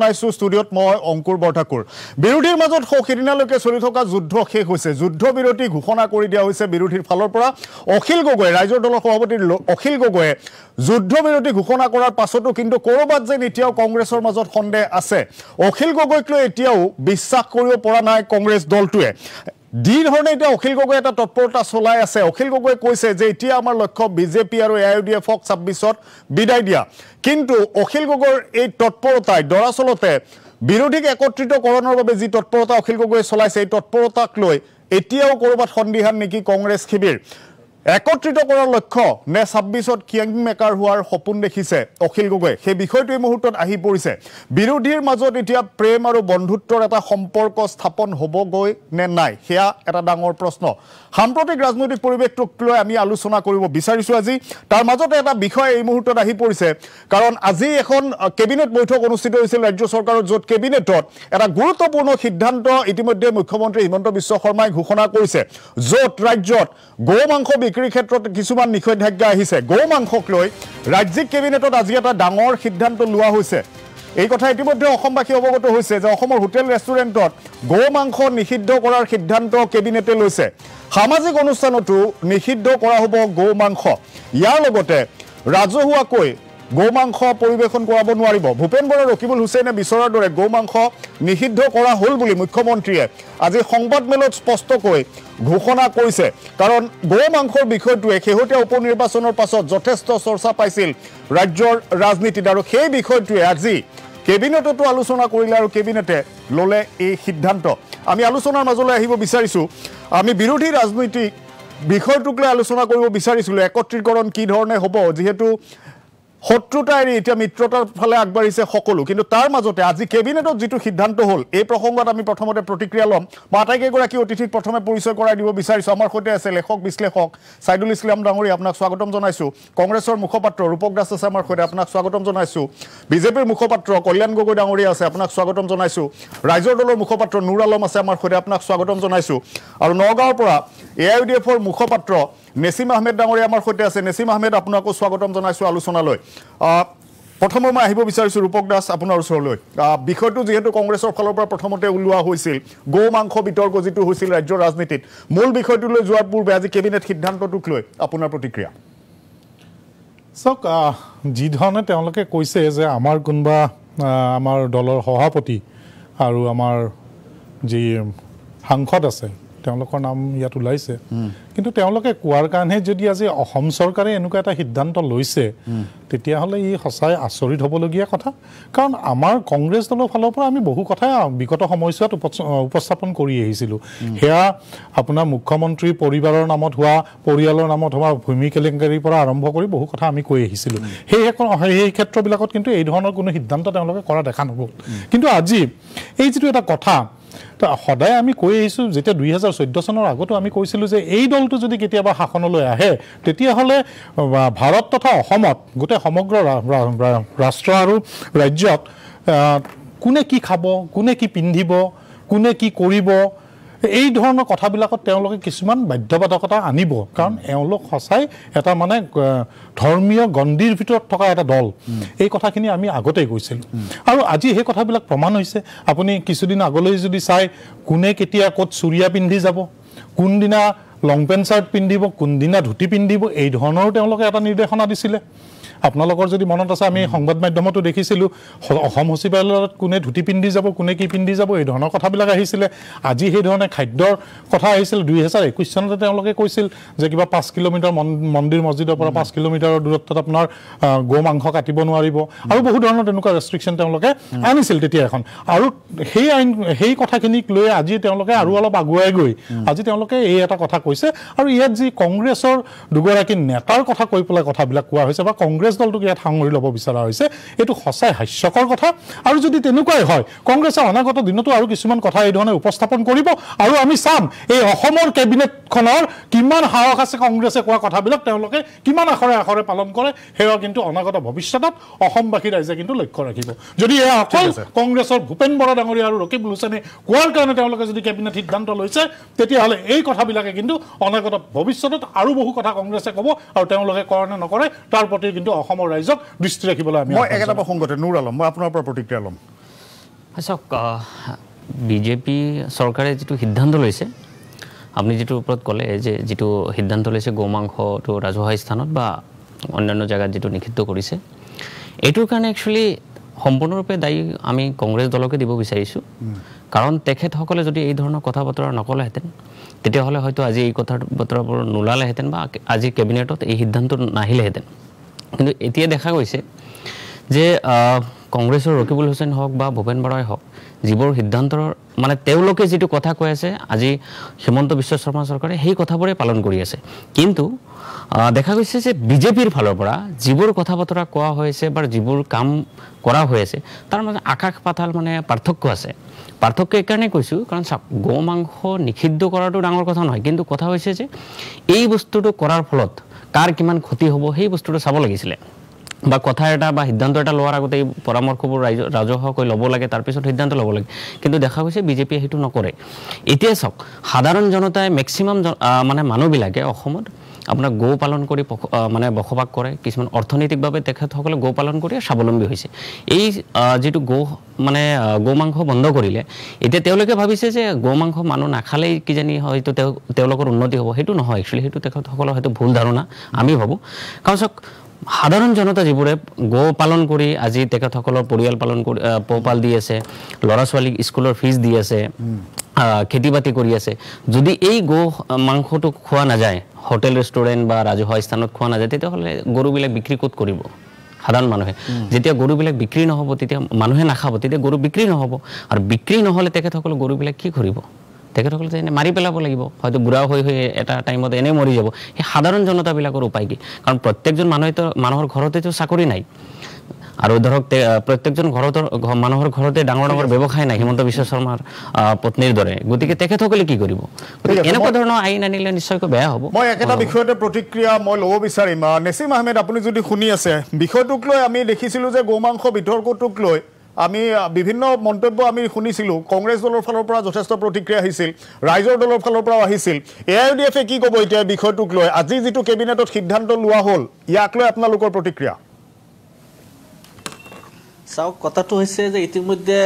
নাইছো ষ্টুডিঅ'ত মই অংকুৰ বৰঠাকুৰ বিৰোধীৰ মাজত সৌখিদিনালৈকে চলি থকা যুদ্ধ শেষ হৈছে যুদ্ধ বিৰতি ঘোষণা কৰি দিয়া হৈছে বিৰোধীৰ ফালৰ পৰা অখিল গগৈ ৰাইজৰ দলৰ সভাপতি অখিল গগৈয়ে যুদ্ধ বিৰতি ঘোষণা কৰাৰ পাছতো কিন্তু কৰবাত যে এতিয়াও কংগ্ৰেছৰ মাজত সন্দেহ আছে অখিল গগৈক লৈ এতিয়াও বিশ্বাস কৰিব পৰা নাই কংগ্ৰেছ দলটোৱে ধৰণে এতিয়া অখিল গগৈ এটা তৎপৰতা চলাই আছে অখিল গগৈ কৈছে যে এতিয়া আমাৰ লক্ষ্য বিজেপি আৰু এআইইউডিএফক 26ত বিদায় দিয়া কিন্তু অখিল গগৈৰ এই তৎপৰতাই দৰাচলতে বিৰোধীক একত্ৰিতকৰণৰ বাবে যি তৎপৰতা অখিল গগৈয়ে চলাইছে এই তৎপৰতাক লৈ এতিয়াও কৰবাত সন্দিহান নেকি কংগ্ৰেছ শিবিৰ একত্ৰিত কৰাৰ লক্ষ্য নে 26ত কিং মেকাৰ হোৱাৰ সপোন দেখিছে অখিল গগৈ সেই বিষয়টো এই মুহূৰ্তত আহি পৰিছে বিৰোধীৰ মাজত এতিয়া প্ৰেম আৰু বন্ধুত্বৰ এটা সম্পৰ্ক স্থাপন হ'বগৈ নে নাই হেয়া এটা ডাঙৰ প্ৰশ্ন সাম্প্ৰতিক ৰাজনৈতিক পৰিৱেশটোক লৈ আমি আলোচনা কৰিব বিচাৰিছো আজি তাৰ মাজতে এটা বিষয় এই মুহূৰ্তত আহি পৰিছে কাৰণ আজি এখন কেবিনেট বৈঠক অনুষ্ঠিত হৈছিল ৰাজ্য চৰকাৰৰ য'ত কেবিনেটত এটা গুৰুত্বপূৰ্ণ সিদ্ধান্ত ইতিমধ্যে মুখ্যমন্ত্ৰী হিমন্ত বিশ্ব শৰ্মাই ঘোষণা কৰিছে য'ত ৰাজ্যত গো মাংস বিক্ৰীৰ ক্ষেত্ৰত কিছুমান নিষেধাজ্ঞা আহিছে গো মাংসক লৈ ৰাজ্যিক কেবিনেটত আজি এটা ডাঙৰ সিদ্ধান্ত লোৱা হৈছে এই কথা ইতিমধ্যে অসমবাসী অৱগত হৈছে যে অসমৰ হোটেল ৰেষ্টুৰেণ্টত গো মাংস নিষিদ্ধ কৰাৰ সিদ্ধান্ত কেবিনেটে লৈছে সামাজিক অনুষ্ঠানতো নিষিদ্ধ কৰা হ'ব গো মাংস ইয়াৰ লগতে ৰাজহুৱাকৈ গো মাংস পৰিৱেশন কৰাব নোৱাৰিব ভূপেন বৰা ৰকিবুল হুছেইনে বিচৰাৰ দৰে গো মাংস নিষিদ্ধ কৰা হ'ল বুলি মুখ্যমন্ত্ৰীয়ে আজি সংবাদমেলত স্পষ্টকৈ ঘোষণা কৰিছে কাৰণ গো মাংসৰ বিষয়টোৱে শেহতীয়া উপনিৰ্বাচনৰ পাছত যথেষ্ট চৰ্চা পাইছিল ৰাজ্যৰ ৰাজনীতিত আৰু সেই বিষয়টোৱে আজি কেবিনেটতো আলোচনা কৰিলে আৰু কেবিনেটে ল'লে এই সিদ্ধান্ত আমি আলোচনাৰ মাজলৈ আহিব বিচাৰিছো আমি বিৰোধী ৰাজনীতিক বিষয়টোক লৈ আলোচনা কৰিব বিচাৰিছিলো একত্ৰীকৰণ কি ধৰণে হ'ব যিহেতু শত্ৰুতা এৰি এতিয়া মিত্ৰতাৰ ফালে আগবাঢ়িছে সকলো কিন্তু তাৰ মাজতে আজি কেবিনেটত যিটো সিদ্ধান্ত হ'ল এই প্ৰসংগত আমি প্ৰথমতে প্ৰতিক্ৰিয়া ল'ম মই আটাইকেইগৰাকী অতিথিক প্ৰথমে পৰিচয় কৰাই দিব বিচাৰিছোঁ আমাৰ সৈতে আছে লেখক বিশ্লেষক সাইদুল ইছলাম ডাঙৰী আপোনাক স্বাগতম জনাইছোঁ কংগ্ৰেছৰ মুখপাত্ৰ ৰূপক দাস আছে আমাৰ সৈতে আপোনাক স্বাগতম জনাইছোঁ বিজেপিৰ মুখপাত্ৰ কল্যাণ গগৈ ডাঙৰী আছে আপোনাক স্বাগতম জনাইছোঁ ৰাইজৰ দলৰ মুখপাত্ৰ নুৰ আলম আছে আমাৰ সৈতে আপোনাক স্বাগতম জনাইছোঁ আৰু নগাঁৱৰ পৰা এআইইউডিএফৰ মুখপাত্ৰ নেছিম আহমেদ ডাঙৰী আমাৰ সৈতে আছে নেছিম আহমেদ আপোনাকো স্বাগতম জনাইছোঁ আলোচনালৈ প্ৰথমে মই আহিব বিচাৰিছোঁ ৰূপক দাস আপোনাৰ ওচৰলৈ বিষয়টো যিহেতু কংগ্ৰেছৰ ফালৰ পৰা প্ৰথমতে ওলোৱা হৈছিল গো মাংস বিতৰ্ক যিটো হৈছিল ৰাজ্যৰ ৰাজনীতিত মূল বিষয়টোলৈ যোৱাৰ পূৰ্বে আজি কেবিনেট সিদ্ধান্তটোক লৈ আপোনাৰ প্ৰতিক্ৰিয়া চাওক যি ধৰণে তেওঁলোকে কৈছে যে আমাৰ কোনোবা আমাৰ দলৰ সভাপতি আৰু আমাৰ যি সাংসদ আছে তেওঁলোকৰ নাম ইয়াত ওলাইছে কিন্তু তেওঁলোকে কোৱাৰ কাৰণে যদি আজি অসম চৰকাৰে এনেকুৱা এটা সিদ্ধান্ত লৈছে তেতিয়াহ'লে ই সঁচাই আচৰিত হ'বলগীয়া কথা কাৰণ আমাৰ কংগ্ৰেছ দলৰ ফালৰ পৰা আমি বহু কথা বিগত সময়ছোৱাত উপস্থাপন কৰি আহিছিলোঁ সেয়া আপোনাৰ মুখ্যমন্ত্ৰী পৰিবাৰৰ নামত হোৱা পৰিয়ালৰ নামত হোৱা ভূমি কেলেংকাৰীৰ পৰা আৰম্ভ কৰি বহু কথা আমি কৈ আহিছিলোঁ সেই ক্ষেত্ৰবিলাকত কিন্তু এই ধৰণৰ কোনো সিদ্ধান্ত তেওঁলোকে কৰা দেখা নগ'ল কিন্তু আজি এই যিটো এটা কথা সদায় আমি কৈ আহিছোঁ যেতিয়া 2014 চনৰ আগতো আমি কৈছিলোঁ যে এই দলটো যদি কেতিয়াবা শাসনলৈ আহে তেতিয়াহ'লে ভাৰত তথা অসমত গোটেই সমগ্ৰ ৰাষ্ট্ৰ আৰু ৰাজ্যত কোনে কি খাব কোনে কি পিন্ধিব কোনে কি কৰিব এই ধৰণৰ কথাবিলাকত তেওঁলোকে কিছুমান বাধ্যবাধকতা আনিব কাৰণ এওঁলোক সঁচাই এটা মানে ধৰ্মীয় গণ্ডিৰ ভিতৰত থকা এটা দল এই কথাখিনি আমি আগতেই কৈছিলোঁ আৰু আজি সেই কথাবিলাক প্ৰমাণ হৈছে আপুনি কিছুদিন আগলৈ যদি চাই কোনে কেতিয়া ক'ত চুৰিয়া পিন্ধি যাব কোনদিনা লং পেণ্ট চাৰ্ট পিন্ধিব কোনদিনা ধুতি পিন্ধিব এই ধৰণৰো তেওঁলোকে এটা নিৰ্দেশনা দিছিলে আপোনালোকৰ যদি মনত আছে আমি সংবাদ মাধ্যমতো দেখিছিলোঁ অসম সচিবালয়ত কোনে ধুতি পিন্ধি যাব কোনে কি পিন্ধি যাব এই ধৰণৰ কথাবিলাক আহিছিলে আজি সেই ধৰণে খাদ্যৰ কথা আহিছিল 2021 চনতে তেওঁলোকে কৈছিল যে কিবা 5 কিলোমিটাৰ মন্দিৰ মছজিদৰ পৰা 5 কিলোমিটাৰৰ দূৰত্বত আপোনাৰ গো মাংস কাটিব নোৱাৰিব আৰু বহু ধৰণৰ তেনেকুৱা ৰেষ্ট্ৰিকশ্যন তেওঁলোকে আনিছিল তেতিয়া এখন আৰু সেই কথাখিনিক লৈ আজি তেওঁলোকে আৰু অলপ আগুৱাই গৈ আজি তেওঁলোকে এই এটা কথা কৈছে আৰু ইয়াত যি কংগ্ৰেছৰ দুগৰাকী নেতাৰ কথা কৈ পেলাই কথাবিলাক কোৱা হৈছে বা কংগ্ৰেছ দলটোক ইয়াত সাঙুৰি ল'ব বিচৰা হৈছে এইটো সঁচাই হাস্যকৰ কথা আৰু যদি তেনেকুৱাই হয় কংগ্ৰেছে অনাগত দিনতো আৰু কিছুমান কথা এই ধৰণে উপস্থাপন কৰিব আৰু আমি চাম এই অসমৰ কেবিনেটখনৰ কিমান সাহস আছে কংগ্ৰেছে কোৱা কথাবিলাক তেওঁলোকে কিমান আখৰে আখৰে পালন কৰে সেয়া কিন্তু অনাগত ভৱিষ্যতত অসমবাসী ৰাইজে কিন্তু লক্ষ্য ৰাখিব যদি এই অকল কংগ্ৰেছৰ ভূপেন বৰা ডাঙৰীয়া আৰু ৰকিবুল হুছেইনে কোৱাৰ কাৰণে তেওঁলোকে যদি কেবিনেট সিদ্ধান্ত লৈছে তেতিয়াহ'লে এই কথাবিলাকে কিন্তু অনাগত ভৱিষ্যতত আৰু বহু কথা কংগ্ৰেছে ক'ব আৰু তেওঁলোকে কৰে নে নকৰে তাৰ প্ৰতি কিন্তু অসমৰ ৰাইজক দৃষ্টি ৰাখিবলৈ আমি মই একেটা প্ৰসংগতে নুৰ আলম মই আপোনাৰ পৰা প্ৰতিক্ৰিয়া ল'ম চাওক বিজেপি চৰকাৰে যিটো সিদ্ধান্ত লৈছে আপুনি যিটোৰ ওপৰত ক'লে যে যিটো সিদ্ধান্ত লৈছে গো মাংসটো ৰাজহুৱা স্থানত বা অন্যান্য জেগাত যিটো নিষিদ্ধ কৰিছে এইটোৰ কাৰণে একচুৱেলি সম্পূৰ্ণৰূপে দায়ী আমি কংগ্ৰেছ দলকে দিব বিচাৰিছোঁ কাৰণ তেখেতসকলে যদি এই ধৰণৰ কথা বতৰা নকলেহেঁতেন তেতিয়াহ'লে হয়তো আজি এই কথা বতৰাবোৰ নোলালেহেঁতেন বা আজি কেবিনেটত এই সিদ্ধান্ত নাহিলেহেঁতেন কিন্তু এতিয়া দেখা গৈছে যে কংগ্ৰেছৰ ৰকিবুল হুছেইন হওক বা ভূপেন বৰাই হওক যিবোৰ সিদ্ধান্তৰ মানে তেওঁলোকে যিটো কথা কৈ আছে আজি হিমন্ত বিশ্ব শৰ্মা চৰকাৰে সেই কথাবোৰেই পালন কৰি আছে কিন্তু দেখা গৈছে যে বিজেপিৰ ফালৰ পৰা যিবোৰ কথা বতৰা কোৱা হৈছে বা যিবোৰ কাম কৰা হৈ আছে তাৰ মানে আকাশ পাতাল মানে পাৰ্থক্য আছে পাৰ্থক্য এইকাৰণে কৈছোঁ কাৰণ গো মাংস নিষিদ্ধ কৰাটো ডাঙৰ কথা নহয় কিন্তু কথা হৈছে যে এই বস্তুটো কৰাৰ ফলত কাৰ কিমান ক্ষতি হ'ব সেই বস্তুটো চাব লাগিছিলে বা কথা এটা বা সিদ্ধান্ত এটা লোৱাৰ আগতে এই পৰামৰ্শবোৰ ৰাজহুৱাকৈ ল'ব লাগে তাৰপিছত সিদ্ধান্ত ল'ব লাগে কিন্তু দেখা গৈছে বিজেপিয়ে সেইটো নকৰে এতিয়া চাওক সাধাৰণ জনতাই মেক্সিমাম মানে মানুহবিলাকে অসমত আপোনাৰ গো পালন কৰি মানে বসবাস কৰে কিছুমান অৰ্থনৈতিকভাৱে তেখেতসকলে গো পালন কৰি স্বাৱলম্বী হৈছে এই যিটো মানে গো মাংস বন্ধ কৰিলে এতিয়া তেওঁলোকে ভাবিছে যে গো মাংস মানুহ নাখালেই কিজানি হয়তো তেওঁলোকৰ উন্নতি হ'ব সেইটো নহয় একচুৱেলি সেইটো তেখেতসকলৰ হয়তো ভুল ধাৰণা আমি ভাবোঁ কাৰণ চাওক সাধাৰণ জনতা যিবোৰে গো পালন কৰি আজি তেখেতসকলৰ পৰিয়াল পালন কৰি পোহপাল দি আছে ল'ৰা ছোৱালীক স্কুলৰ ফিজ দি আছে খেতি বাতি কৰি আছে যদি এই গো মাংসটো খোৱা নাযায় হোটেল ৰেষ্টুৰেণ্ট বা ৰাজহুৱা স্থানত খোৱা নাযায় তেতিয়াহ'লে গৰুবিলাক বিক্ৰী ক'ত কৰিব সাধাৰণ মানুহে যেতিয়া গৰুবিলাক বিক্ৰী নহ'ব তেতিয়া মানুহে নাখাব তেতিয়া গৰু বিক্ৰী নহ'ব আৰু বিক্ৰী নহ'লে তেখেতসকলে গৰুবিলাক কি কৰিব তেখেতসকলে এনে মাৰি পেলাব লাগিব হয়তো বুঢ়া হৈ এটা টাইমত এনেই মৰি যাব সেই সাধাৰণ জনতাবিলাকৰ উপায় কি কাৰণ প্ৰত্যেকজন মানুহৰ ঘৰতেতো চাকৰি নাই আৰু ধৰক প্ৰত্যেকজন মানুহৰ ঘৰতে ডাঙৰ ডাঙৰ ব্যৱসায় নাই হিমন্ত বিশ্ব শৰ্মাৰ পত্নীৰ দৰে গতিকে তেখেতসকলে কি কৰিব এনেকুৱা ধৰণৰ আইন আনিলে নিশ্চয়কৈ বেয়া হ'ব মই একেটা বিষয়তে প্ৰতিক্ৰিয়া মই ল'ব বিচাৰিম নেছিম আহমেদ আপুনি যদি শুনি আছে বিষয়টোক লৈ আমি দেখিছিলোঁ যে গো মাংস বিতৰ্কটোক লৈ আমি বিভিন্ন মন্তব্য আমি শুনিছিলোঁ কংগ্ৰেছ দলৰ ফালৰ পৰা যথেষ্ট প্ৰতিক্ৰিয়া আহিছিল ৰাইজৰ দলৰ ফালৰ পৰাও আহিছিল AIUDF কি ক'ব এতিয়া বিষয়টোক লৈ আজি যিটো কেবিনেটত সিদ্ধান্ত লোৱা হ'ল ইয়াক লৈ আপোনালোকৰ প্ৰতিক্ৰিয়া চাওক কথাটো হৈছে যে ইতিমধ্যে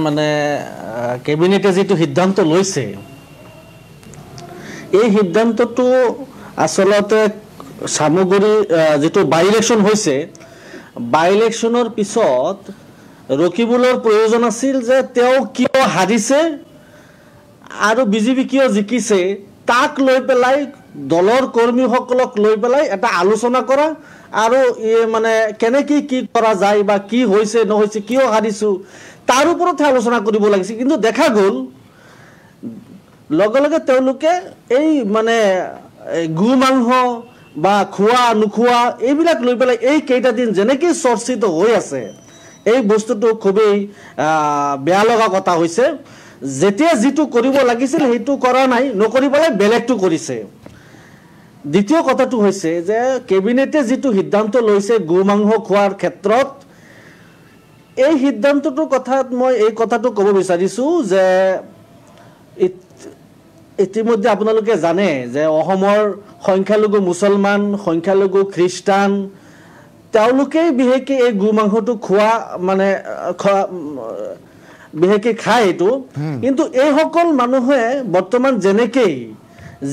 মানে কেবিনেটে যিটো সিদ্ধান্ত লৈছে এই সিদ্ধান্তটো আচলতে সামগ্ৰী যিটো বাই ইলেকশ্যন হৈছে বাই ইলেকশ্যনৰ পিছত ৰকিবুলৰ প্ৰয়োজন আছিল যে তেওঁ কিয় হাৰিছে আৰু বিজেপি কিয় জিকিছে তাক লৈ পেলাই দলৰ কৰ্মীসকলক লৈ পেলাই এটা আলোচনা কৰা আৰু মানে কেনেকৈ কি কৰা যায় বা কি হৈছে নহৈছে কিয় হাৰিছোঁ তাৰ ওপৰতহে আলোচনা কৰিব লাগিছিল কিন্তু দেখা গ'ল লগে লগে তেওঁলোকে এই মানে গো মাংস বা খোৱা নোখোৱা এইবিলাক লৈ পেলাই এই কেইটা দিন যেনেকৈ চৰ্চিত হৈ আছে এই বস্তুটো খুবেই বেয়া লগা কথা হৈছে যেতিয়া যিটো কৰিব লাগিছিল সেইটো কৰা নাই নকৰি পেলাই বেলেগটো কৰিছে দ্বিতীয় কথাটো হৈছে যে কেবিনেটে যিটো সিদ্ধান্ত লৈছে গো মাংস খোৱাৰ ক্ষেত্ৰত এই সিদ্ধান্তটোৰ কথাত মই এই কথাটো ক'ব বিচাৰিছোঁ যে ইতিমধ্যে আপোনালোকে জানে যে অসমৰ সংখ্যালঘু মুছলমান সংখ্যালঘু খ্ৰীষ্টান তেওঁলোকেই বিশেষকৈ এই গো মাংসটো খোৱা মানে বিশেষকৈ খায় এইটো কিন্তু এইসকল মানুহে বৰ্তমান যেনেকৈ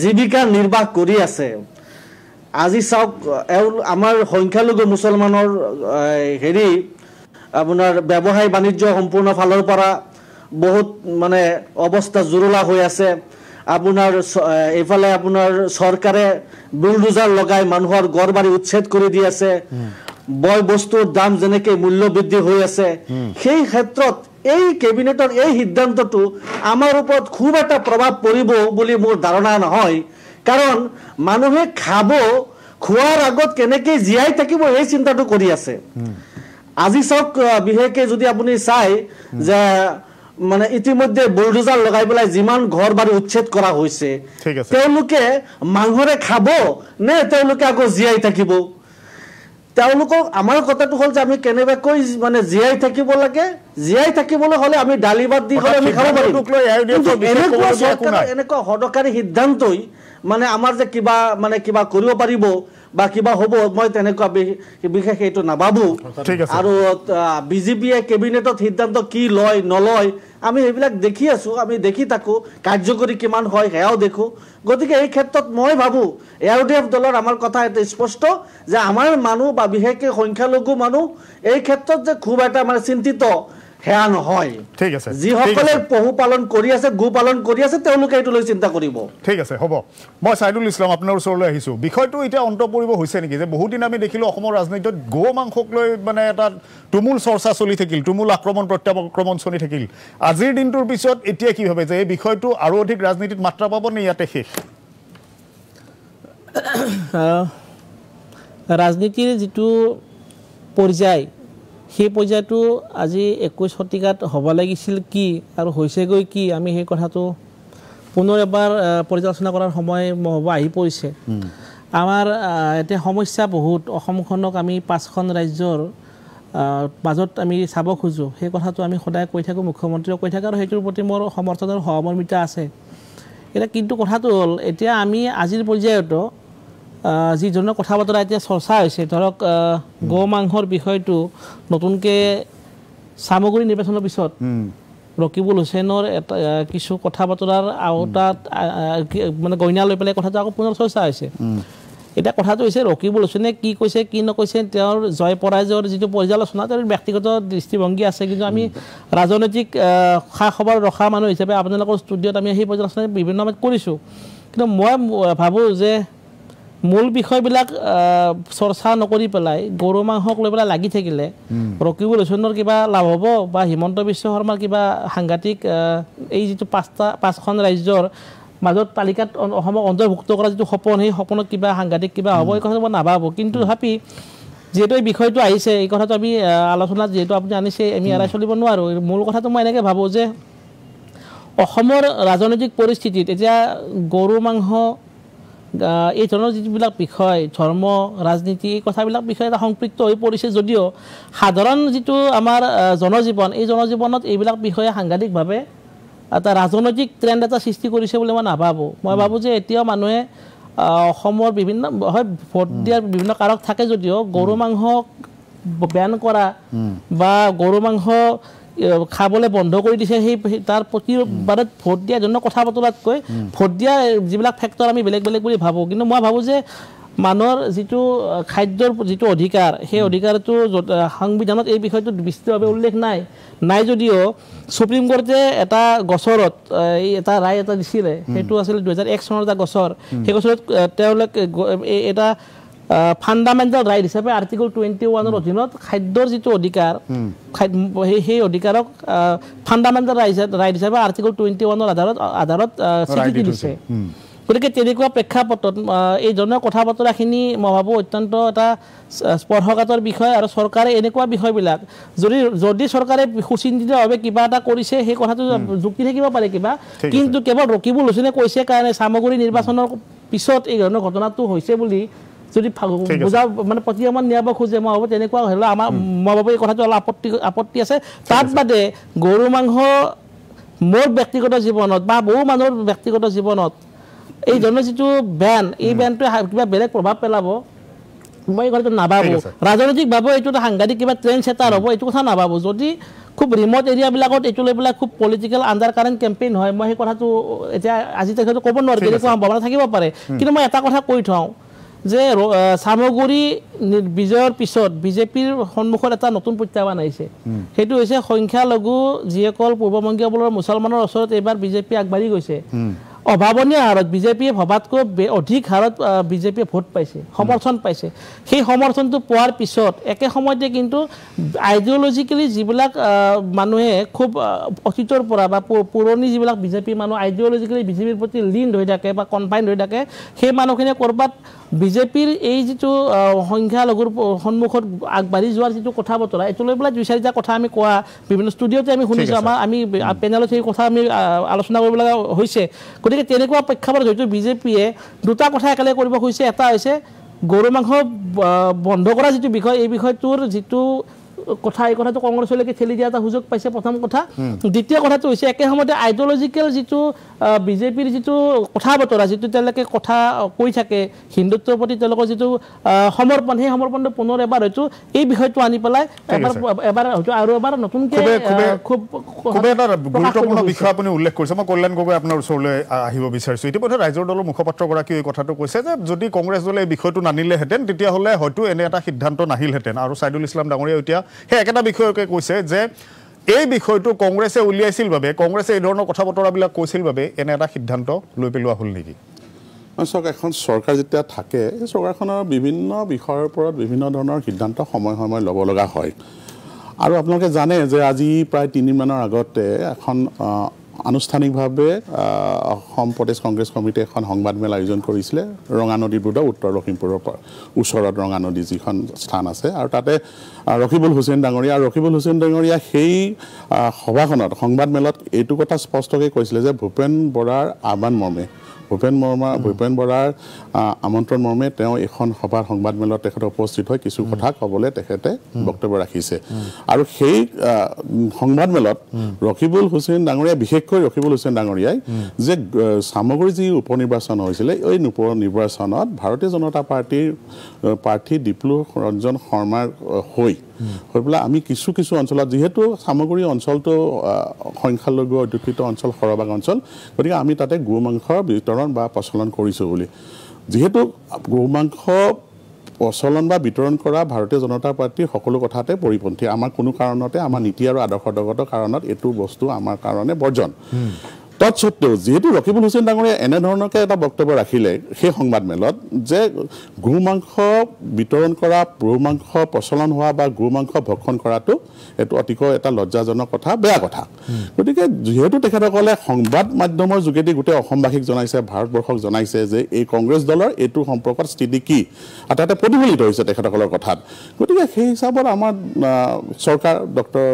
জীৱিকা নিৰ্বাহ কৰি আছে আজি চাওক আমাৰ সংখ্যালঘু মুছলমানৰ হেৰি আপোনাৰ ব্যৱসায় বাণিজ্য সম্পূৰ্ণ ফালৰ পৰা বহুত মানে অৱস্থা জুৰুলা হৈ আছে আপোনাৰ এইফালে আপোনাৰ চৰকাৰে বুলডোজাৰ লগাই মানুহৰ ঘৰ বাৰী উচ্ছেদ কৰি দি আছে বয় বস্তুৰ দাম যেনেকৈ মূল্য বৃদ্ধি হৈ আছে সেই ক্ষেত্ৰত এই কেবিনেটৰ এই সিদ্ধান্তটো আমাৰ ওপৰত খুব এটা প্ৰভাৱ পৰিব বুলি মোৰ ধাৰণা নহয় কাৰণ মানুহে খাব খোৱাৰ আগত কেনেকৈ জীয়াই থাকিব এই চিন্তাটো কৰি আছে আজি চাওক বিশেষকৈ যদি আপুনি চাই যে মানে ইতিমধ্যে বুলডোজাৰ লগাই পেলাই যিমান ঘৰ বাৰী উচ্ছেদ কৰা হৈছে তেওঁলোকে মাংসৰে খাব নে তেওঁলোকে আকৌ জীয়াই থাকিব তেওঁলোকক আমাৰ কথাটো হ'ল যে আমি কেনেবাকৈ মানে জীয়াই থাকিব লাগে জীয়াই থাকিবলৈ হ'লে আমি দালি ভাত দি হ'লে আমি খাব পাৰিম এনেকুৱা সদকাৰী সিদ্ধান্তই মানে আমাৰ যে কিবা কৰিব পাৰিব বা কিবা হ'ব মই তেনেকুৱা বিশেষ এইটো নাভাবো আৰু বিজেপিয়ে কেবিনেটত সিদ্ধান্ত কি লয় নলয় আমি এইবিলাক দেখি আছো আমি দেখি থাকো কাৰ্যকৰী কিমান হয় সেয়াও দেখো গতিকে এই ক্ষেত্ৰত মই ভাবো এআৰডিএফ দলৰ আমাৰ কথা এটা স্পষ্ট যে আমাৰ মানুহ বা বিশেষকৈ সংখ্যালঘু মানুহ এই ক্ষেত্ৰত যে খুব এটা মানে চিন্তিত হেয়া নহয় ঠিক আছে যিসকলে পশুপালন কৰি আছে গো পালন কৰি আছে তেওঁলোকে এইটো লৈ চিন্তা কৰিব ঠিক আছে হ'ব মই সাইদুল ইছলাম আপোনাৰ ওচৰলৈ আহিছো বিষয়টো এতিয়া অন্ত পৰিব হৈছে নেকি যে বহুদিন আমি দেখিলো অসমৰ ৰাজনীতিত গো মাংসক লৈ মানে এটা তুমুল চৰ্চা চলি থাকিল তুমুল আক্ৰমণ প্ৰত্যাক্ৰমণ চলি থাকিল আজিৰ দিনটোৰ পিছত এতিয়া কি ভাবে যে এই বিষয়টো আৰু অধিক ৰাজনীতিত মাত্ৰা পাব নে ইয়াতে শেষ ৰাজনীতিৰ যিটো পৰ্যায় সেই পৰ্যায়টো আজি 21 শতিকাত হ'ব লাগিছিল কি আৰু হৈছেগৈ কি আমি সেই কথাটো পুনৰ এবাৰ পৰ্যালোচনা কৰাৰ সময় আহি পৰিছে আমাৰ এতিয়া সমস্যা বহুত অসমখনক আমি 5খন ৰাজ্যৰ মাজত আমি চাব খোজো সেই কথাটো আমি সদায় কৈ থাকোঁ মুখ্যমন্ত্ৰীও কৈ থাকে আৰু সেইটোৰ প্ৰতি মোৰ সমৰ্থনৰ সহমৰ্মিতা আছে এতিয়া কিন্তু কথাটো হ'ল এতিয়া আমি আজিৰ পৰ্যায়তো যি ধৰণৰ কথা বতৰা এতিয়া চৰ্চা হৈছে ধৰক গো মাংসৰ বিষয়টো নতুনকৈ সামগ্ৰী নিৰ্বাচনৰ পিছত ৰকিবুল হুছেইনৰ এটা কিছু কথা বতৰাৰ আওতাত মানে গইনা লৈ পেলাই কথাটো আকৌ পুনৰ চৰ্চা হৈছে এটা কথাটো হৈছে ৰকিবুল হুছেইনে কি কৈছে কি নকৈছে তেওঁৰ জয় পৰাজয়ৰ যিটো পৰ্যালোচনা তেওঁৰ ব্যক্তিগত দৃষ্টিভংগী আছে কিন্তু আমি ৰাজনৈতিক খা খবৰ ৰখা মানুহ হিচাপে আপোনালোকৰ ষ্টুডিঅ'ত আমি সেই পৰ্যালোচনা বিভিন্ন সময়ত কৰিছোঁ কিন্তু মই ভাবোঁ যে মূল বিষয়বিলাক চৰ্চা নকৰি পেলাই গৰু মাংসক লৈ পেলাই লাগি থাকিলে ৰকিবুল হুছেইনৰ কিবা লাভ হ'ব বা হিমন্ত বিশ্ব শৰ্মাৰ কিবা সাংঘাতিক এই যিটো 5খন ৰাজ্যৰ মাজত তালিকাত অসমক অন্তৰ্ভুক্ত কৰা যিটো সপোন সেই সপোনত কিবা সাংঘাতিক কিবা হ'ব এই কথাটো মই নাভাবোঁ কিন্তু তথাপি যিহেতু এই বিষয়টো আহিছে এই কথাটো আমি আলোচনাত যিহেতু আপুনি আনিছে আমি এৰাই চলিব নোৱাৰোঁ মূল কথাটো মই এনেকৈ ভাবোঁ যে অসমৰ ৰাজনৈতিক পৰিস্থিতিত এতিয়া গৰু মাংস এই ধৰণৰ যিবিলাক বিষয় ধৰ্ম ৰাজনীতি এই কথাবিলাক বিষয় এটা সম্পৃক্ত হৈ পৰিছে যদিও সাধাৰণ যিটো আমাৰ জনজীৱন এই জনজীৱনত এইবিলাক বিষয়ে সাংঘাতিকভাৱে এটা ৰাজনৈতিক ট্ৰেণ্ড এটা সৃষ্টি কৰিছে বুলি মই নাভাবোঁ মই ভাবোঁ যে এতিয়াও মানুহে অসমৰ বিভিন্ন হয় ভোট দিয়াৰ বিভিন্ন কাৰক থাকে যদিও গৰু মাংস বেন কৰা বা গৰু মাংস খাবলৈ বন্ধ কৰি দিছে সেই তাৰ প্ৰতিবাদত ভোট দিয়া জন্য কথা বতৰাতকৈ ভোট দিয়া যিবিলাক ফেক্টৰ আমি বেলেগ বেলেগ বুলি ভাবোঁ কিন্তু মই ভাবোঁ যে মানুহৰ যিটো খাদ্যৰ যিটো অধিকাৰ সেই অধিকাৰটো সংবিধানত এই বিষয়টো বিস্তৃতভাৱে উল্লেখ নাই যদিও সুপ্ৰিম কোৰ্টে এটা গছৰত এটা ৰায় এটা দিছিলে সেইটো আছিলে 2001 চনৰ এটা গছৰ সেই গছৰত তেওঁলোকে এটা ফাণ্ডামেণ্টেল ৰাইট হিচাপে আৰ্টিকল 21ৰ অধীনত খাদ্যৰ যিটো অধিকাৰ সেই অধিকাৰক ফাণ্ডামেণ্টেল ৰাইট হিচাপে আৰ্টিকল 21ৰ আধাৰত স্বীকৃতি দিছে গতিকে তেনেকুৱা প্ৰেক্ষাপটত এই ধৰণৰ কথা বতৰাখিনি মই ভাবোঁ অত্যন্ত এটা স্পৰ্শকাতৰ বিষয় আৰু চৰকাৰে এনেকুৱা বিষয়বিলাক যদি চৰকাৰে সুচিন্তিতভাৱে কিবা এটা কৰিছে সেই কথাটো যুক্তি থাকিব পাৰে কিবা কিন্তু কেৱল ৰকিবুল হুছেইনে কৈছে কাৰণে সামগ্ৰী নিৰ্বাচনৰ পিছত এই ধৰণৰ ঘটনাটো হৈছে বুলি যদি বুজা মানে প্ৰতিমান নিয়াব খোজে মই ভাবোঁ তেনেকুৱা হ'লে আমাৰ মই ভাবোঁ এই কথাটো অলপ আপত্তি আছে তাত বাদে গৰু মাংস মোৰ ব্যক্তিগত জীৱনত বা বহু মানুহৰ ব্যক্তিগত জীৱনত এই ধৰণৰ যিটো বেন এই বেনটোৱে কিবা বেলেগ প্ৰভাৱ পেলাব মই এই কথাটো নাভাবোঁ ৰাজনৈতিকভাৱে এইটো এটা সাংঘাতিক কিবা ট্ৰেণ্ড ছেটাৰ হ'ব এইটো কথা নাভাবোঁ যদি খুব ৰিমট এৰিয়াবিলাকত এইটো লৈ পেলাই খুব পলিটিকেল আণ্ডাৰ কাৰেণ্ট কেম্পেইন হয় মই সেই কথাটো এতিয়া আজি তেখেতে ক'ব নোৱাৰোঁ তেনেকুৱা সম্ভাৱনা থাকিব পাৰে কিন্তু মই এটা কথা কৈ থওঁ যে সামগ্ৰী বিজয়ৰ পিছত বিজেপিৰ সন্মুখত এটা নতুন প্ৰত্যাহ্বান আহিছে সেইটো হৈছে সংখ্যালঘু যিসকল পূৰ্ববংগীয় মুছলমানৰ ওচৰত এইবাৰ বিজেপি আগবাঢ়ি গৈছে অভাৱনীয় হাৰত বিজেপিয়ে ভবাতকৈ অধিক হাৰত বিজেপিয়ে ভোট পাইছে সমৰ্থন পাইছে সেই সমৰ্থনটো পোৱাৰ পিছত একে সময়তে কিন্তু আইডিঅলজিকেলি যিবিলাক মানুহে খুব অতীতৰ পৰা বা পুৰণি যিবিলাক বিজেপি মানুহ আইডিঅলজিকেলি বিজেপিৰ প্ৰতি লিণ্ড হৈ থাকে বা কনফাইণ্ড হৈ থাকে সেই মানুহখিনিয়ে ক'ৰবাত বিজেপিৰ এই যিটো সংখ্যালঘুৰ সন্মুখত আগবাঢ়ি যোৱাৰ যিটো কথা বতৰা এইটো লৈ পেলাই 2-4টা কথা আমি কোৱা বিভিন্ন ষ্টুডিঅ'তে আমি শুনিছোঁ আমি পেনেলত সেই কথা আমি আলোচনা কৰিব লগা হৈছে গতিকে তেনেকুৱা প্ৰেক্ষাপটত হয়তো বিজেপিয়ে দুটা কথা একেলগে কৰিব খুজিছে এটা হৈছে গৰু মাংস বন্ধ কৰা যিটো বিষয় এই বিষয়টোৰ যিটো কথা এই কথাটো কংগ্ৰেছলৈকে ঠেলি দিয়া এটা সুযোগ পাইছে প্ৰথম কথা দ্বিতীয় কথাটো হৈছে একে সময়তে আইডিঅলজিকেল যিটো বিজেপিৰ যিটো কথা বতৰা যিটো তেওঁলোকে কথা কৈ থাকে হিন্দুত্বৰ প্ৰতি তেওঁলোকৰ যিটো সমৰ্পণ সেই সমৰ্পণটো পুনৰ এবাৰ হয়তো এই বিষয়টো আনি পেলাই এবাৰ হয়তো আৰু এবাৰ নতুনকৈ খুব এটা গুৰুত্বপূৰ্ণ বিষয় আপুনি উল্লেখ কৰিছে মই কল্যাণ গগৈ আপোনাৰ ওচৰলৈ আহিব বিচাৰিছোঁ ইতিমধ্যে ৰাইজৰ দলৰ মুখপাত্ৰগৰাকীয়ে এই কথাটো কৈছে যে যদি কংগ্ৰেছ দলে এই বিষয়টো নানিলেহেঁতেন তেতিয়াহ'লে হয়তো এনে এটা সিদ্ধান্ত নাহিলহেঁতেন আৰু ছাইদুল ইছলাম ডাঙৰীয়া এতিয়া সেই একেটা বিষয়কে কৈছে যে এই বিষয়টো কংগ্ৰেছে উলিয়াইছিল বাবে কংগ্ৰেছে এই ধৰণৰ কথা বতৰাবিলাক কৈছিল বাবে এনে এটা সিদ্ধান্ত লৈ পেলোৱা হ'ল নেকি চাওক এখন চৰকাৰ যেতিয়া থাকে এই চৰকাৰখনৰ বিভিন্ন বিষয়ৰ ওপৰত বিভিন্ন ধৰণৰ সিদ্ধান্ত সময় সময় ল'ব লগা হয় আৰু আপোনালোকে জানে যে আজি প্ৰায় 3 দিনমানৰ আগতে এখন আনুষ্ঠানিকভাৱে অসম প্ৰদেশ কংগ্ৰেছ কমিটিয়ে এখন সংবাদমেল আয়োজন কৰিছিলে ৰঙানদীৰ বুৰ্দা উত্তৰ লখিমপুৰৰ ওচৰত ৰঙানদী যিখন স্থান আছে আৰু তাতে ৰকিবুল হুছেইন ডাঙৰীয়া সেই সভাখনত সংবাদমেলত এইটো কথা স্পষ্টকৈ কৈছিলে যে ভূপেন বৰাৰ আহ্বান মৰ্মে ভূপেন বৰাৰ আমন্ত্ৰণ মৰ্মে তেওঁ এখন সভাৰ সংবাদমেলত তেখেতে উপস্থিত হৈ কিছু কথা ক'বলৈ তেখেতে বক্তব্য ৰাখিছে আৰু সেই সংবাদমেলত ৰকিবুল হুছেইন ডাঙৰীয়াই যে সামগ্ৰী যি উপনিৰ্বাচন হৈছিলে এই উপনিৰ্বাচনত ভাৰতীয় জনতা পাৰ্টীৰ প্ৰাৰ্থী ডিপ্লু ৰঞ্জন শৰ্মাৰ হৈ পেলাই আমি কিছু অঞ্চলত যিহেতু সামগ্ৰী অঞ্চলটো সংখ্যালঘু অধ্যুষিত অঞ্চল সৰহভাগ অঞ্চল গতিকে আমি তাতে গো মাংসৰ বিতৰণ বা প্ৰচলন কৰিছোঁ বুলি যিহেতু গো মাংস প্ৰচলন বা বিতৰণ কৰা ভাৰতীয় জনতা পাৰ্টীৰ সকলো কথাতে পৰিপন্থী আমাৰ কোনো কাৰণতে আমাৰ নীতি আৰু আদৰ্শগত কাৰণত এইটো বস্তু আমাৰ কাৰণে বৰ্জন তৎসত্ত্বেও যেহেতু ৰকিবুল হুছেইন ডাঙৰীয়া এনেধৰণকে এটা বক্তব্য ৰাখিলে সেই সংবাদমেলত যে গো মাংস বিতৰণ কৰা গো মাংস প্ৰচলন হোৱা বা গো মাংস ভক্ষণ কৰাটো এইটো অতিকৈ এটা লজ্জাজনক কথা বেয়া কথা গতিকে যেহেতু তেখেতসকলে সংবাদ মাধ্যমৰ যোগেদি গোটেই অসমবাসীক জনাইছে ভাৰতবৰ্ষক জনাইছে যে এই কংগ্ৰেছ দলৰ এইটো সম্পৰ্কত স্থিতি কি আৰু তাতে প্ৰতিফলিত হৈছে তেখেতসকলৰ কথাত গতিকে সেই হিচাপত আমাৰ চৰকাৰ ডক্টৰ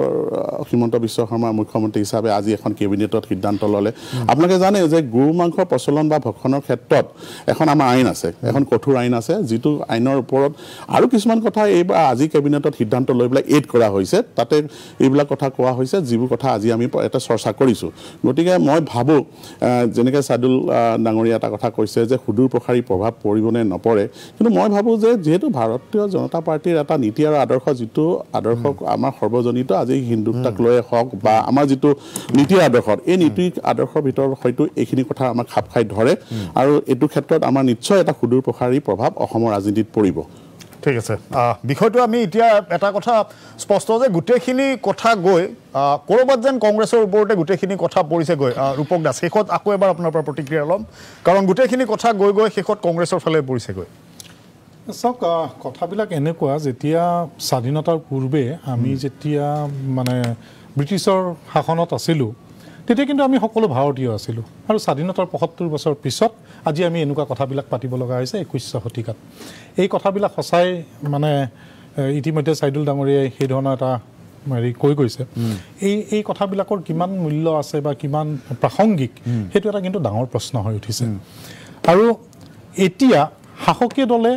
হিমন্ত বিশ্ব শৰ্মা মুখ্যমন্ত্ৰী হিচাপে আজি এখন কেবিনেটত সিদ্ধান্ত ল'লে আপোনালোকে জানে যে গো মাংস প্ৰচলন বা ভক্ষণৰ ক্ষেত্ৰত এখন আমাৰ আইন আছে এখন কঠোৰ আইন আছে যিটো আইনৰ ওপৰত আৰু কিছুমান কথা এইবাৰ আজি কেবিনেটত সিদ্ধান্ত লৈ পেলাই এড কৰা হৈছে তাতে এইবিলাক কথা কোৱা হৈছে যিবোৰ কথা আজি আমি এটা চৰ্চা কৰিছোঁ গতিকে মই ভাবোঁ যেনেকৈ ছাইদুল ডাঙৰীয়া এটা কথা কৈছে যে সুদূৰ প্ৰসাৰী প্ৰভাৱ পৰিবনে নপৰে কিন্তু মই ভাবোঁ যে যিহেতু ভাৰতীয় জনতা পাৰ্টীৰ এটা নীতি আৰু আদৰ্শ যিটো আদৰ্শ আমাৰ সৰ্বজনিত আজি হিন্দুত্বক লৈয়ে হওক বা আমাৰ যিটো নীতি আদৰ্শ এই নীতি আদৰ্শৰ ভিতৰত হয়তো এইখিনি কথা আমাক খাপ খাই ধৰে আৰু এইটো ক্ষেত্ৰত আমাৰ নিশ্চয় এটা সুদূৰ প্ৰসাৰী প্ৰভাৱ অসমৰ ৰাজনীতিত পৰিব ঠিক আছে বিষয়টো আমি এতিয়া এটা কথা স্পষ্ট যে গোটেইখিনি কথা গৈ ক'ৰবাত যেন কংগ্ৰেছৰ ওপৰতে গোটেইখিনি কথা পৰিছে গৈ ৰূপক দাস শেষত আকৌ এবাৰ আপোনাৰ পৰা প্ৰতিক্ৰিয়া ল'ম কাৰণ গোটেইখিনি কথা গৈ শেষত কংগ্ৰেছৰ ফালে পৰিছে গৈ চাওক কথাবিলাক এনেকুৱা যেতিয়া স্বাধীনতাৰ পূৰ্বে আমি যেতিয়া মানে ব্ৰিটিছৰ শাসনত আছিলোঁ তেতিয়া কিন্তু আমি সকলো ভাৰতীয় আছিলোঁ আৰু স্বাধীনতাৰ ৭৫ বছৰ পিছত আজি আমি এনেকুৱা কথাবিলাক পাতিব লগা হৈছে ২১শ শতিকাত এই কথাবিলাক সঁচাই মানে ইতিমধ্যে ছাইদুল ডাঙৰীয়াই সেই ধৰণৰ এটা হেৰি কৈ গৈছে এই কথাবিলাকৰ কিমান মূল্য আছে বা কিমান প্ৰাসংগিক সেইটো এটা কিন্তু ডাঙৰ প্ৰশ্ন হৈ উঠিছে আৰু এতিয়া শাসকীয় দলে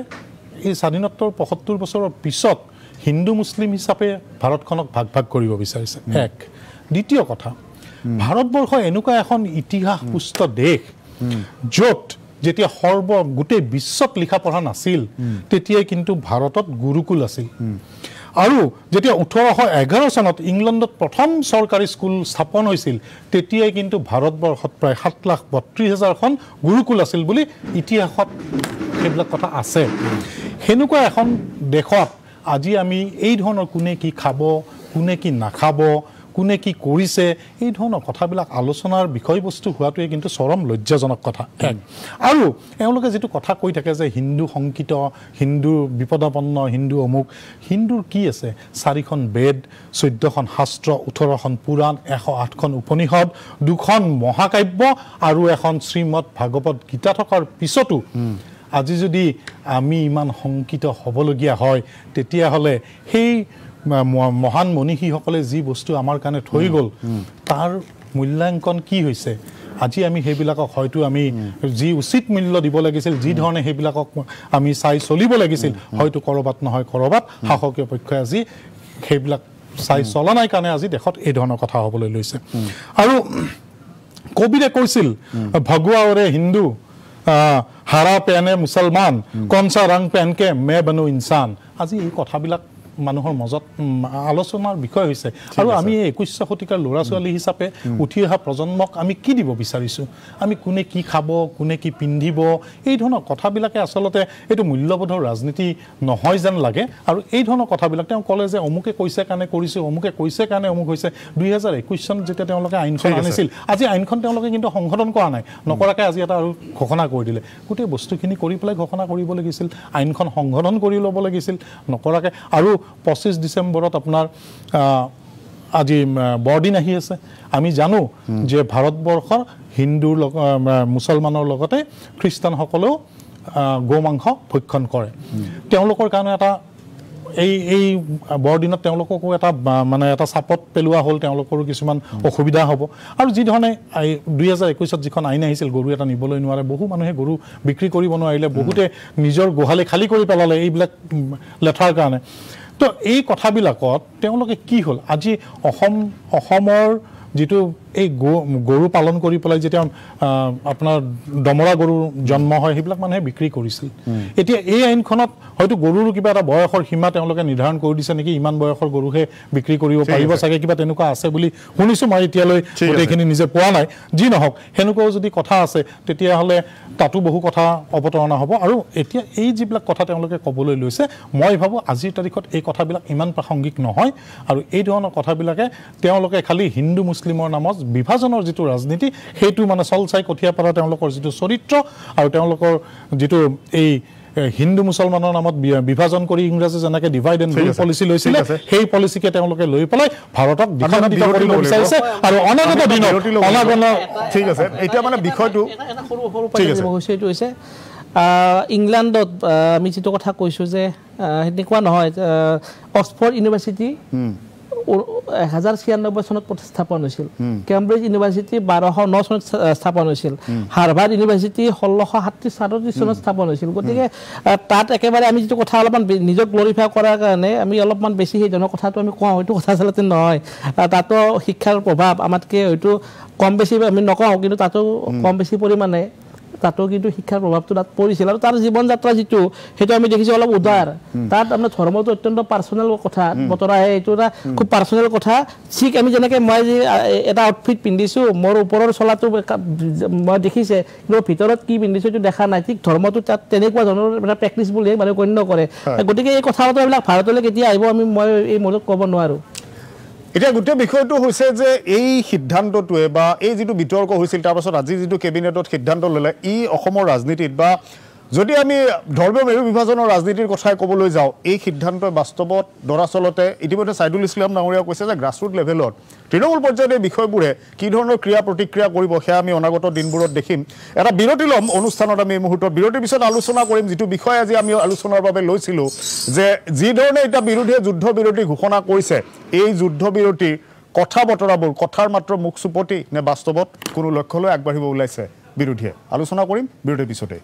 এই স্বাধীনতাৰ ৭৫ বছৰৰ পিছত হিন্দু মুছলিম হিচাপে ভাৰতখনক ভাগ কৰিব বিচাৰিছে এক দ্বিতীয় কথা ভাৰতবৰ্ষ এনেকুৱা এখন ইতিহাস পুষ্ট দেশ য'ত যেতিয়া গোটেই বিশ্বত লিখা পঢ়া নাছিল তেতিয়াই কিন্তু ভাৰতত গুৰুকুল আছিল আৰু যেতিয়া ১৮১১ চনত ইংলেণ্ডত প্ৰথম চৰকাৰী স্কুল স্থাপন হৈছিল তেতিয়াই কিন্তু ভাৰতবৰ্ষত প্ৰায় ৭,৩২,০০০খন গুৰুকুল আছিল বুলি ইতিহাসত সেইবিলাক কথা আছে সেনেকুৱা এখন দেশত আজি আমি এই ধৰণৰ কোনে কি খাব কোনে কি নাখাব কোনে কি কৰিছে এই ধৰণৰ কথাবিলাক আলোচনাৰ বিষয়বস্তু হোৱাটোৱে কিন্তু চৰম লজ্জাজনক কথা আৰু এওঁলোকে যিটো কথা কৈ থাকে যে হিন্দু শংকিত হিন্দু বিপদাপন্ন হিন্দু অমুক হিন্দুৰ কি আছে ৪খন বেদ ১৪খন শাস্ত্ৰ ১৮খন পুৰাণ ১০৮খন উপনিষদ ২খন মহাকাব্য আৰু এখন শ্ৰীমদ ভাগৱত গীতা থকাৰ পিছতো আজি যদি আমি ইমান শংকিত হ'বলগীয়া হয় তেতিয়াহ'লে সেই মহান মনীষীসকলে যি বস্তু আমাৰ কাৰণে থৈ গ'ল তাৰ মূল্যাংকন কি হৈছে আজি আমি সেইবিলাকক হয়তো আমি যি উচিত মূল্য দিব লাগিছিল যি ধৰণে সেইবিলাকক আমি চাই চলিব লাগিছিল হয়তো ক'ৰবাত নহয় ক'ৰবাত শাসকীয় পক্ষই আজি সেইবিলাক চাই চলা নাই কাৰণে আজি দেশত এই ধৰণৰ কথা হ'বলৈ লৈছে আৰু কবিৰে কৈছিল ভগৱা ওৰে হিন্দু হাৰা পেনে মুছলমান কনচা ৰং পেনকে মে বনো ইনচান আজি এই কথাবিলাক মানুহৰ মাজত আলোচনাৰ বিষয় হৈছে আৰু আমি 21শ শতিকাৰ ল'ৰা ছোৱালী হিচাপে উঠি অহা প্ৰজন্মক আমি কি দিব বিচাৰিছোঁ আমি কোনে কি খাব কোনে কি পিন্ধিব এই ধৰণৰ কথাবিলাকে আচলতে এইটো মূল্যবোধৰ ৰাজনীতি নহয় যেন লাগে আৰু এই ধৰণৰ কথাবিলাক তেওঁ ক'লে যে অমুকে কৈছে কাৰণে কৰিছে অমুকে কৈছে কাৰণে অমুক হৈছে 2021 চনত যেতিয়া তেওঁলোকে আইনখন আনিছিল আজি আইনখন তেওঁলোকে কিন্তু সংশোধন কৰা নাই নকৰাকৈ আজি এটা আৰু ঘোষণা কৰি দিলে গোটেই বস্তুখিনি কৰি পেলাই ঘোষণা কৰিব লাগিছিল আইনখন সংশোধন কৰি ল'ব লাগিছিল নকৰাকৈ আৰু 25 ডিসেম্বৰত আপোনাৰ আজি বৰদিন আহি আছে আমি জানো যে ভাৰতবৰ্ষৰ হিন্দু মুছলমানৰ লগতে খ্ৰীষ্টানসকলেও গোমাংস ভক্ষণ কৰে তেওঁলোকৰ কাৰণে এটা এই বৰদিনত তেওঁলোককো এটা মানে এটা চাপত পেলোৱা হ'ল তেওঁলোকৰো কিছুমান অসুবিধা হ'ব আৰু যি ধৰণে 2021ত যিখন আইন আহিছিল গৰু এটা নিবলৈ নোৱাৰে বহু মানুহে গৰু বিক্ৰী কৰিব নোৱাৰিলে বহুতে নিজৰ গোহালি খালী কৰি পেলালে এইবিলাক লেঠাৰ কাৰণে তো এই কথাবিলাকত তেওঁলোকে কি হ'ল আজি অসমৰ যেটো এই গৰু পালন কৰি পেলাই যেতিয়া আপোনাৰ দমৰা গৰু জন্ম হয় সেইবিলাক মানুহে বিক্ৰী কৰিছিল এতিয়া এই আইনখনত হয়তো গৰুৰ কিবা এটা বয়সৰ সীমা তেওঁলোকে নিৰ্ধাৰণ কৰি দিছে নেকি ইমান বয়সৰ গৰুহে বিক্ৰী কৰিব পাৰিব চাগে কিবা তেনেকুৱা আছে বুলি শুনিছো মই এতিয়ালৈ গোটেইখিনি নিজে পোৱা নাই যি নহওক হেনুকও যদি কথা আছে তেতিয়াহ'লে তাতো বহু কথা অৱতৰণা হ'ব আৰু এতিয়া এই যিবিলাক কথা তেওঁলোকে ক'বলৈ লৈছে মই ভাবো আজিৰ তাৰিখত এই কথাবিলাক ইমান প্ৰাসংগিক নহয় আৰু এই ধৰণৰ কথাবিলাকে তেওঁলোকে খালি হিন্দু মুছলিমৰ নামত বিভাজনৰ যেটো ৰাজনীতি হেতু মানে চলচাই কঠিয়া পৰা তেওঁলোকৰ যেটো চৰিত্ৰ আৰু তেওঁলোকৰ যেটো এই হিন্দু মুছলমানৰ নামত বিভাজন কৰি ইংৰাজী জনকে ডিভাইড এণ্ড ৰুল পলিসি লৈছিল সেই পলিসিকে তেওঁলোকে লৈ পেলাই ভাৰতক দ্বিখণ্ডিত কৰিব বিচাৰিছে আৰু অনাগত দিনত ঠিক আছে এতিয়া মানে বিষয়টো এটা সৰু ঠিক আছে সেইটো হৈছে ইংলেণ্ডত আমি যেটো কথা কৈছো যে হেনেকুৱা নহয় অক্সফৰ্ড ইউনিভাৰ্চিটি 1096 চনত প্ৰতিস্থাপন হৈছিল কেম্ব্ৰিজ ইউনিভাৰ্চিটি 1209 চনত স্থাপন হৈছিল হাৰ্ভাৰ্ড ইউনিভাৰ্চিটি 1637 চনত স্থাপন হৈছিল গতিকে তাত একেবাৰে আমি যেটো কথা অলপমান নিজক গ্লোৰিফাই কৰাৰ কাৰণে আমি অলপমান বেছি সেই ধৰণৰ কথাটো আমি কোৱা হয়তো কথা চলতে নহয় তাতো শিক্ষাৰ প্ৰভাৱ আমাতকে হয়তো কম বেছি আমি নকওঁ কিন্তু তাতো কম বেছি পৰিমাণে তাতো কিন্তু শিক্ষাৰ প্ৰভাৱটো তাত পৰিছিল আৰু তাৰ জীৱন যাত্ৰা যেটো হেতু আমি দেখিছো অলপ উদাৰ তাত আমাৰ ধৰ্মটো অত্যন্ত পাৰ্সোনাল কথা বতৰা এইটো এটা খুব পাৰ্সোনাল কথা ঠিক আমি যেনেকৈ মই এটা আউটফিট পিন্ধিছো মোৰ ওপৰৰ চলাটো মই দেখিছে কিন্তু ভিতৰত কি পিন্ধিছো এইটো দেখা নাই ঠিক ধৰ্মটো তাত তেনেকুৱা ধৰণৰ এটা প্ৰেক্টিছ বুলি মানে গণ্য কৰে গতিকে এই কথাবিলাক ভাৰতলৈ কেতিয়া আহিব আমি মই এই মুহূৰ্তত ক'ব নোৱাৰো এতিয়া গোটেই বিষয়টো হৈছে যে এই সিদ্ধান্তটোৱে বা এই যেটো বিতৰ্ক হৈছিল তাৰ পাছত আজি যেটো কেবিনেটত সিদ্ধান্ত ললে ই অসমৰ ৰাজনীতিত বা যদি আমি ধৰ্মীয় মেৰু বিভাজনৰ ৰাজনীতিৰ কথাই ক'বলৈ যাওঁ এই সিদ্ধান্তই বাস্তৱত দৰাচলতে ইতিমধ্যে সাইদুল ইছলাম ডাঙৰীয়া কৈছে যে গ্ৰাছৰুট লেভেলত তৃণমূল পৰ্যায়ত এই বিষয়বোৰে কি ধৰণৰ ক্ৰিয়া প্ৰতিক্ৰিয়া কৰিব সেয়া আমি অনাগত দিনবোৰত দেখিম এটা বিৰতি লম অনুষ্ঠানত আমি এই মুহূৰ্তত বিৰতিৰ পিছত আলোচনা কৰিম যেটো বিষয় আজি আমি আলোচনাৰ বাবে লৈছিলো যে যি ধৰণে এটা বিৰোধীয়ে যুদ্ধ বিৰতি ঘোষণা কৰিছে এই যুদ্ধ বিৰতিৰ কথা বতৰাবোৰ কথাৰ মাত্ৰ মুখ চুপতি নে বাস্তৱত কোনো লক্ষ্যলৈ আগবাঢ়িব ওলাইছে বিৰোধীয়ে আলোচনা কৰিম বিৰতিৰ পিছতে